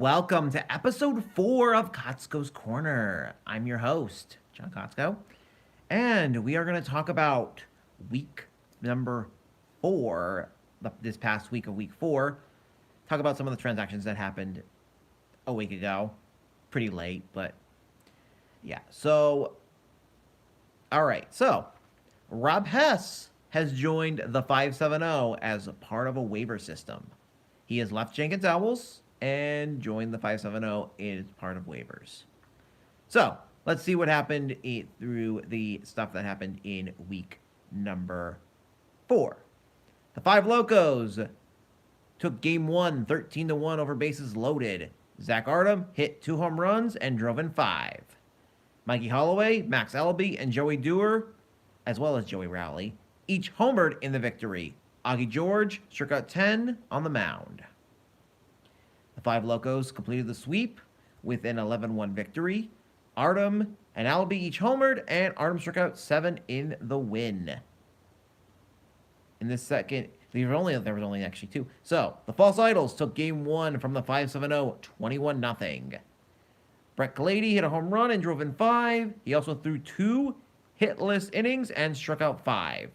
Welcome to episode 4 of Kotsko's Corner. I'm your host, John Kotsko, and we are going to talk about week number 4, this past week of week 4. Talk about some of the transactions that happened a week ago. Pretty late, but yeah. So, Rob Hess has joined the 570 as a part of a waiver system. He has left Jenkins Owls and joined the 570 as part of waivers. So, let's see what happened through the stuff that happened in week number 4. The Five Locos took game 1, 13-1 over bases loaded. Zach Artem hit 2 home runs and drove in 5. Mikey Holloway, Max Elby, and Joey Dewar, as well as Joey Rowley, each homered in the victory. Augie George struck out 10 on the mound. The Five Locos completed the sweep with an 11-1 victory. Artem and Albie each homered, and Artem struck out 7 in the win. In the second, there was only actually 2. So, the False Idols took game 1 from the 570, 21-0. Brett Glady hit a home run and drove in 5. He also threw 2 hitless innings and struck out 5.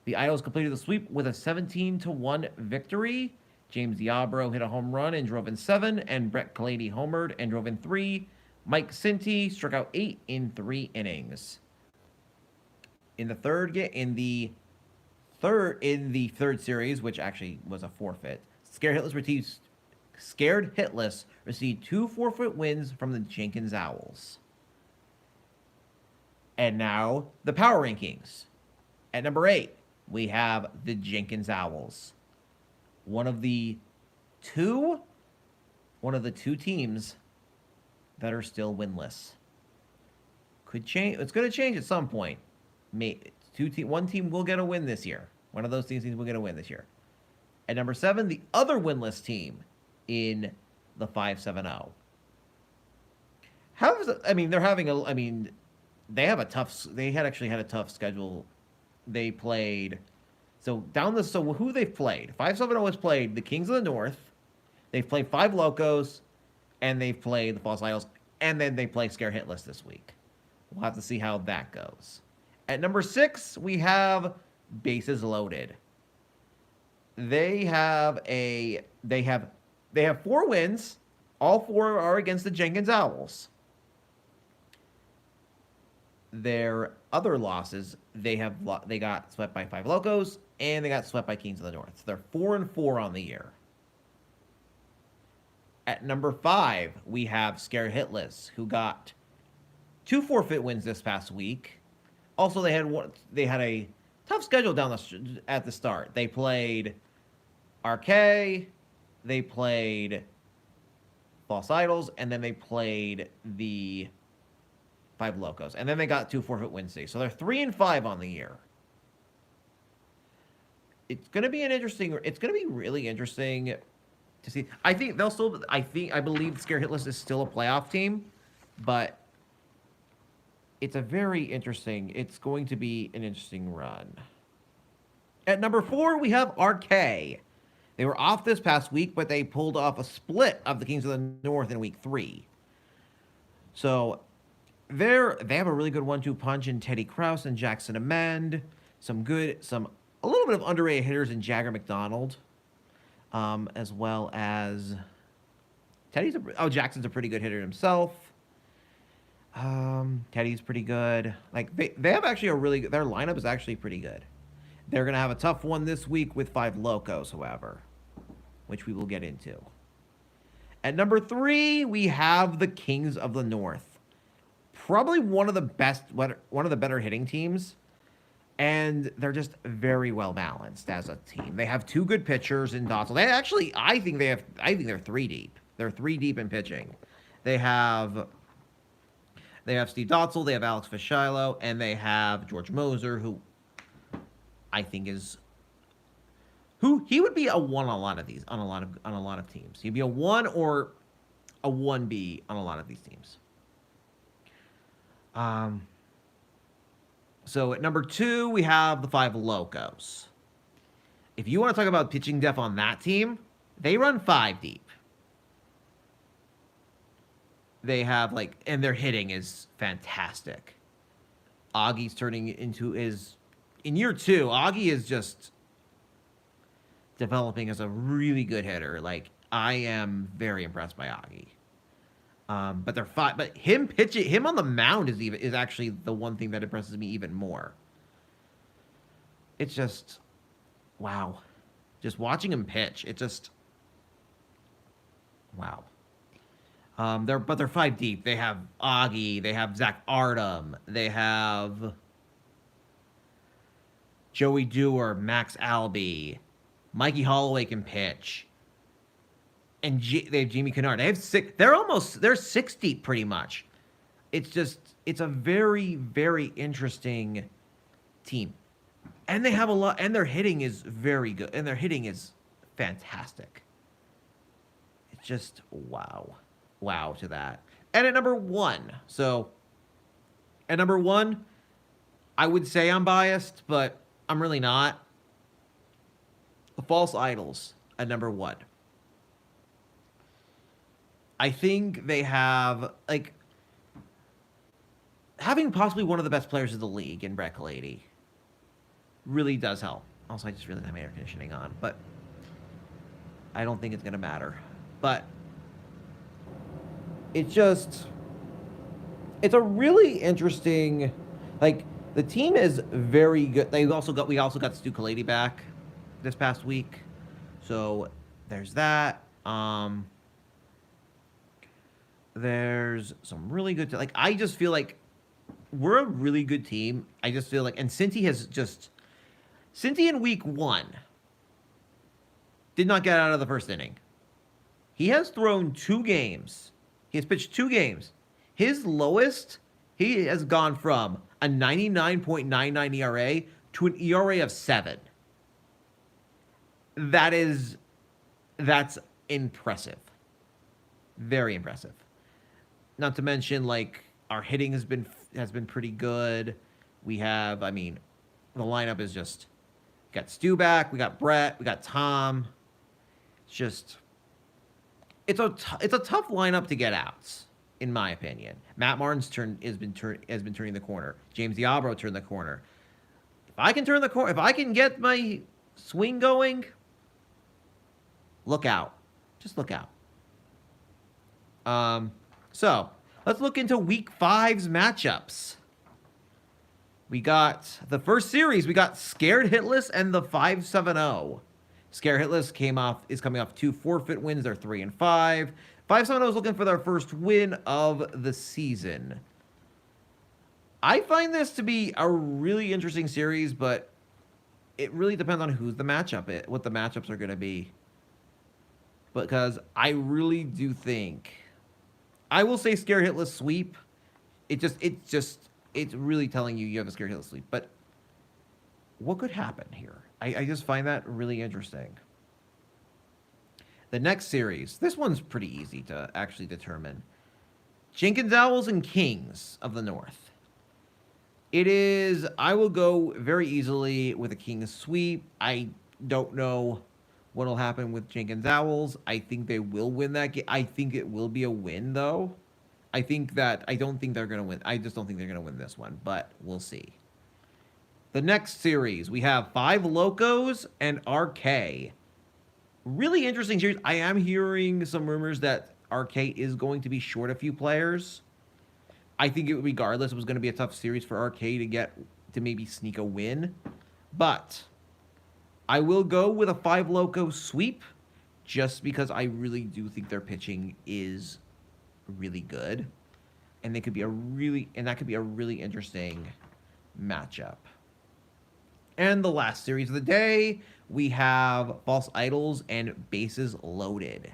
The Idols completed the sweep with a 17-1 victory. James Diabro hit a home run and drove in 7, and Brett Glady homered and drove in 3. Mike Cinti struck out 8 in 3 innings. In the third series, which actually was a forfeit, Scared Hitless received 2 forfeit wins from the Jenkins Owls. And now the power rankings. At number 8, we have the Jenkins Owls. One of the two teams that are still winless. Could change. It's going to change at some point. One team will get a win this year. One of those teams will get a win this year. At number 7, the other winless team in the 570. They actually had a tough schedule. They played. So who they've played? 570 has played the Kings of the North. They've played 5 Locos, and they've played the False Idols, and then they play Scare Hitless this week. We'll have to see how that goes. At number 6, we have Bases Loaded. They have 4 wins. All 4 are against the Jenkins Owls. Their other losses, they got swept by 5 Locos, and they got swept by Kings of the North. So they're 4-4 on the year. At number 5, we have Scare Hitless, who got 2 forfeit wins this past week. Also, they had a tough schedule at the start. They played RK, they played False Idols, and then they played the 5 Locos. And then they got 2 forfeit wins. So they're 3-5 on the year. It's going to be really interesting to see. I believe Scare Hitless is still a playoff team, but it's going to be an interesting run. At number 4, we have RK. They were off this past week, but they pulled off a split of the Kings of the North in week 3. So they have a really good 1-2 punch in Teddy Krause and Jackson Amend. A little bit of underrated hitters in Jagger McDonald, as well as Jackson's a pretty good hitter himself. Teddy's pretty good. They have actually their lineup is actually pretty good. They're going to have a tough one this week with 5 Locos, however, which we will get into. At number 3, we have the Kings of the North. Probably one of the better hitting teams, and they're just very well balanced as a team. They have 2 good pitchers in Dotzel. I think they're 3 deep. They're 3 deep in pitching. They have Steve Dotzel, they have Alex Fischilo, and they have George Moser, who I think he would be a 1 on a lot of teams. He'd be a 1 or a 1B on a lot of these teams. So at number 2, we have the 5 Locos. If you want to talk about pitching depth on that team, they run 5 deep. They have like, and their hitting is fantastic. Augie's turning into his in year 2. Augie is just developing as a really good hitter. Like I am very impressed by Augie. But they're fine. But him on the mound is actually the one thing that impresses me even more. It's just wow, just watching him pitch. It just wow. They're 5 deep. They have Augie. They have Zach Artem. They have Joey Dewar, Max Alby, Mikey Holloway can pitch, and they have Jamie Kennard. They have 6. They're 6 deep pretty much. It's a very very interesting team, and they have a lot. And their hitting is very good. And their hitting is fantastic. It's just wow to that. And at number 1, I would say I'm biased, but I'm really not. The False Idols at number 1. I think they have, like, having possibly one of the best players in the league in Brett Kalady really does help. Also, I just really have my air conditioning on, but I don't think it's going to matter. But it's a really interesting, like, the team is very good. We also got Stu Kalady back this past week, so there's that. There's some really good, like, I just feel like we're a really good team. I just feel like, and Cincy in week 1 did not get out of the first inning. He has thrown 2 games. He has pitched 2 games. His lowest, he has gone from a 99.99 ERA to an ERA of 7. That's impressive. Very impressive. Not to mention, like, our hitting has been pretty good. We have, I mean, the lineup is just, we got Stu back, we got Brett, we got Tom. It's just, it's a tough lineup to get out, in my opinion. Matt Martin's has been turning the corner. James Diablo turned the corner. If I can turn the corner, if I can get my swing going, look out. Just look out. So let's look into week 5's matchups. We got the first series. We got Scared Hitless and the 5-7-0. Scared Hitless is coming off 2 forfeit wins. They're 3-5. 5-7-0 is looking for their first win of the season. I find this to be a really interesting series, but it really depends on what the matchups are going to be. Because I really do think, I will say Scared Hitless sweep. It's really telling you have a Scared Hitless sweep. But what could happen here? I just find that really interesting. The next series, this one's pretty easy to actually determine. Jenkins Owls and Kings of the North. I will go very easily with a Kings sweep. I don't know what will happen with Jenkins Owls. I think they will win that game. I think it will be a win, though. I don't think they're going to win. I just don't think they're going to win this one, but we'll see. The next series, we have 5 Locos and RK. Really interesting series. I am hearing some rumors that RK is going to be short a few players. I think regardless, it was going to be a tough series for RK to maybe sneak a win. But I will go with a 5 Loco sweep just because I really do think their pitching is really good. And that could be a really interesting matchup. And the last series of the day, we have False Idols and Bases Loaded.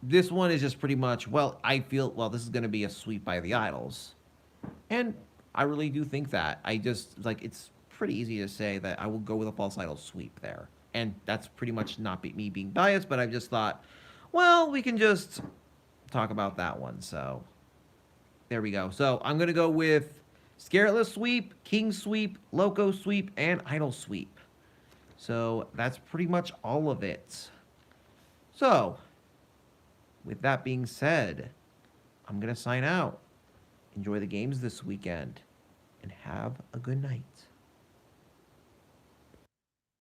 This one is just pretty much, this is going to be a sweep by the Idols. And I really do think that. It's pretty easy to say that I will go with a False Idols sweep there. And that's pretty much not me being biased, but I just thought, we can just talk about that one. So there we go. So I'm going to go with Scarletless sweep, King sweep, Loco sweep, and Idol sweep. So that's pretty much all of it. So with that being said, I'm going to sign out. Enjoy the games this weekend and have a good night.